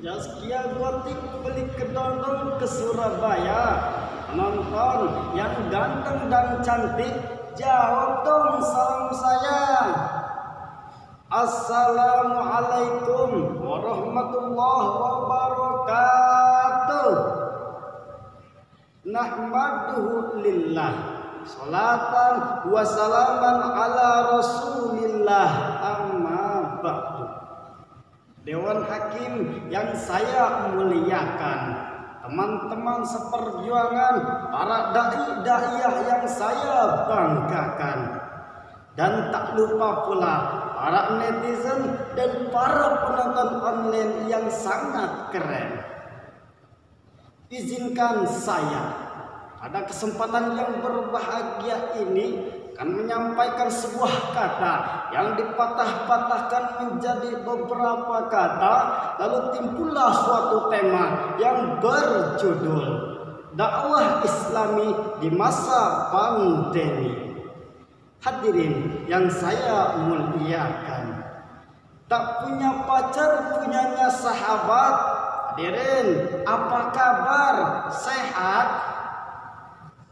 Zaskia Gotik beli kedondong ke Surabaya. Penonton yang ganteng dan cantik, jawab dong salam saya. Assalamualaikum warahmatullahi wabarakatuh. Nahmaduhu lillah, salatan wa salaman ala rasulillah, amma ba'du. Dewan Hakim yang saya muliakan, teman-teman seperjuangan, para dai-daiyah yang saya banggakan, dan tak lupa pula para netizen dan para penonton online yang sangat keren. Izinkan saya pada kesempatan yang berbahagia ini akan menyampaikan sebuah kata yang dipatah-patahkan menjadi beberapa kata, lalu timbullah suatu tema yang berjudul dakwah Islami di masa pandemi. Hadirin yang saya muliakan, tak punya pacar punyanya sahabat. Hadirin, apa kabar? Sehat?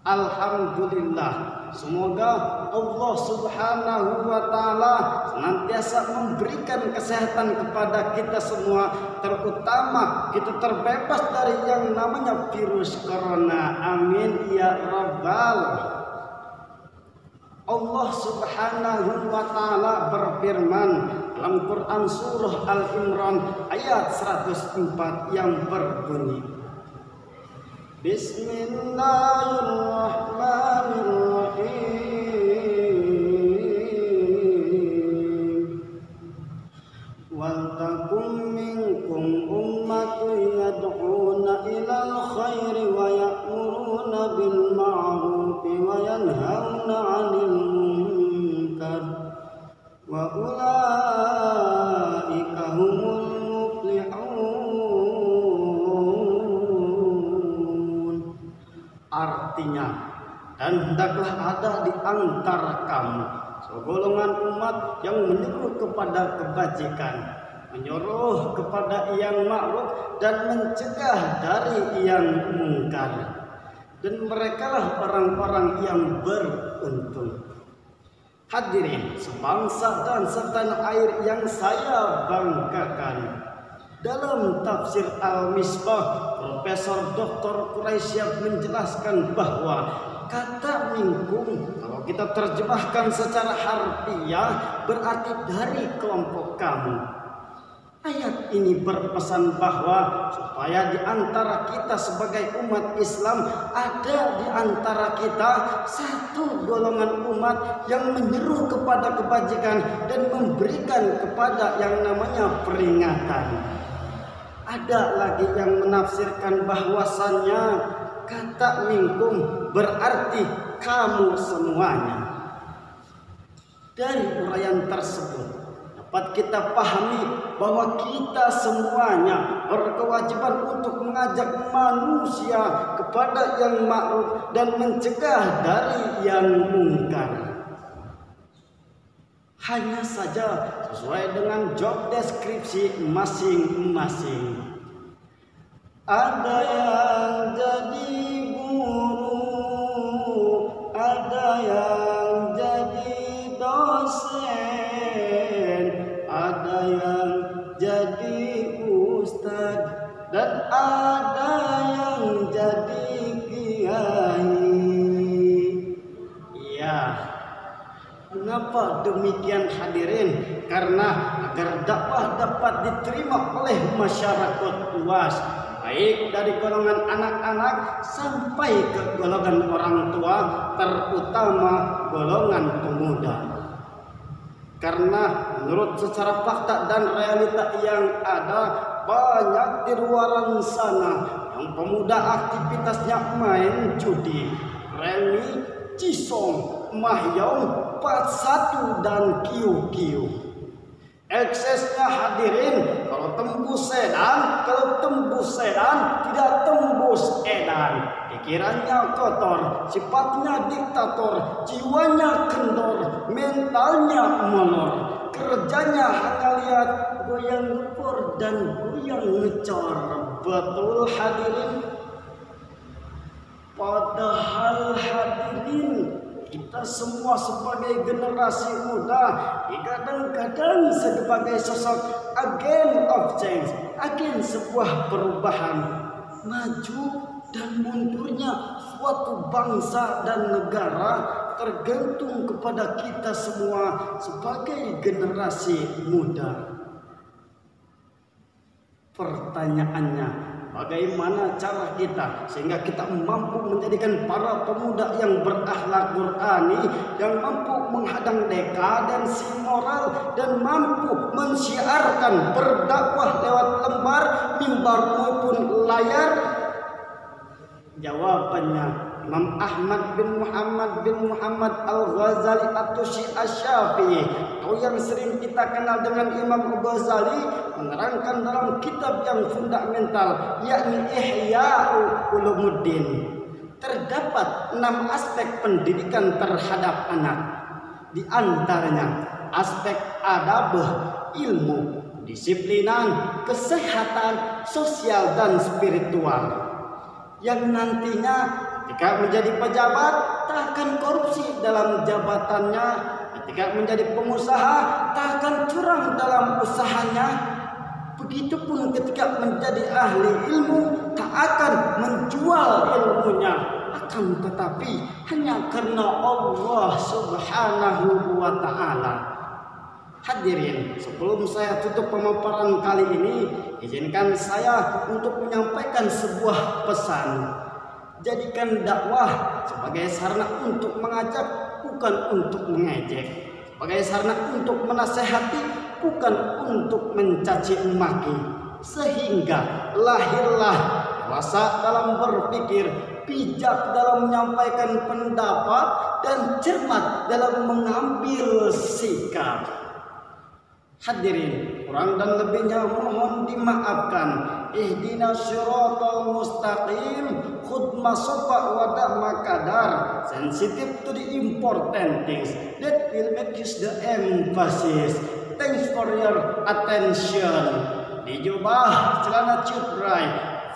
Alhamdulillah. Semoga Allah Subhanahu wa Ta'ala senantiasa memberikan kesehatan kepada kita semua, terutama kita terbebas dari yang namanya virus corona. Amin ya rabbal. Allah Subhanahu wa Ta'ala berfirman dalam Quran surah Al-Imran ayat 104 yang berbunyi, Bismillahirrahmanirrahim. Wal takum minkum ummatun yad'una ilal khairi wa ya'muruna bil ma'rufi wa yanhauna 'anil munkar wa ulaika humul muflihun. Artinya, dan hendaklah ada di antara kamu segolongan umat yang menyuruh kepada kebajikan, menyuruh kepada yang ma'ruf dan mencegah dari yang mungkar, dan merekalah orang-orang yang beruntung. Hadirin sebangsa dan setanah air yang saya banggakan, dalam tafsir Al-Misbah, Profesor Dr. Quraisyah menjelaskan bahwa kata minkum kalau kita terjemahkan secara harfiah berarti dari kelompok kamu. Ayat ini berpesan bahwa supaya di antara kita sebagai umat Islam ada di antara kita satu golongan umat yang menyeru kepada kebajikan dan memberikan kepada yang namanya peringatan. Ada lagi yang menafsirkan bahwasannya kata minkum berarti kamu semuanya. Dari uraian tersebut dapat kita pahami bahwa kita semuanya berkewajiban untuk mengajak manusia kepada yang ma'ruf dan mencegah dari yang mungkar. Hanya saja sesuai dengan job deskripsi masing-masing. Ada yang jadi guru, ada yang jadi dosen, ada yang jadi ustadz, dan ada yang jadi kiai. Ya, mengapa demikian hadirin? Karena agar dakwah dapat diterima oleh masyarakat luas, baik dari golongan anak-anak sampai ke golongan orang tua, terutama golongan pemuda. Karena menurut secara fakta dan realita yang ada, banyak di luar sana yang pemuda aktivitasnya main judi, remi, cisong, mahyong, 41 dan kiu-kiu. Eksesnya hadirin, kalau tembus sedan tidak tembus edan. Pikirannya kotor, sifatnya diktator, jiwanya kendor, mentalnya molor. Kerjanya hanya lihat goyang ngepor dan goyang ngecor. Betul hadirin? Padahal hadirin, kita semua sebagai generasi muda kadang-kadang sebagai sosok agen of change, agen sebuah perubahan. Maju dan mundurnya suatu bangsa dan negara tergantung kepada kita semua sebagai generasi muda. Pertanyaannya, bagaimana cara kita sehingga kita mampu menjadikan para pemuda yang berakhlak Qur'ani, yang mampu menghadang dekadensi moral dan mampu mensiarkan berdakwah lewat lembar, mimbar maupun layar? Jawabannya, Imam Ahmad bin Muhammad Al-Ghazali Asy-Syafi'i, atau yang sering kita kenal dengan Imam Ghazali, menerangkan dalam kitab yang fundamental, yakni Ihya Ulumuddin. Terdapat 6 aspek pendidikan terhadap anak. Di antaranya aspek adab, ilmu, disiplinan, kesehatan, sosial dan spiritual, yang nantinya ketika menjadi pejabat tak akan korupsi dalam jabatannya, ketika menjadi pengusaha tak akan curang dalam usahanya, begitupun ketika menjadi ahli ilmu tak akan menjual ilmunya, akan tetapi hanya karena Allah Subhanahu wa ta'ala. Hadirin, sebelum saya tutup pemaparan kali ini, izinkan saya untuk menyampaikan sebuah pesan. Jadikan dakwah sebagai sarana untuk mengajak, bukan untuk mengejek, sebagai sarana untuk menasehati, bukan untuk mencaci maki, sehingga lahirlah dewasa dalam berpikir, bijak dalam menyampaikan pendapat, dan cermat dalam mengambil sikap. Hadirin, kurang dan lebihnya mohon dimaafkan. Ihdinas siratal mustaqim, khudh ma sofa wa da' ma qadar. Sensitive to the important things that will make use the emphasis. Thanks for your attention. Dijubah celana cutray,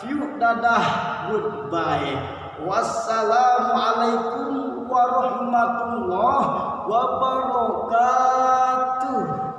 view dadah, goodbye. Wassalamualaikum warahmatullahi wabarakatuh.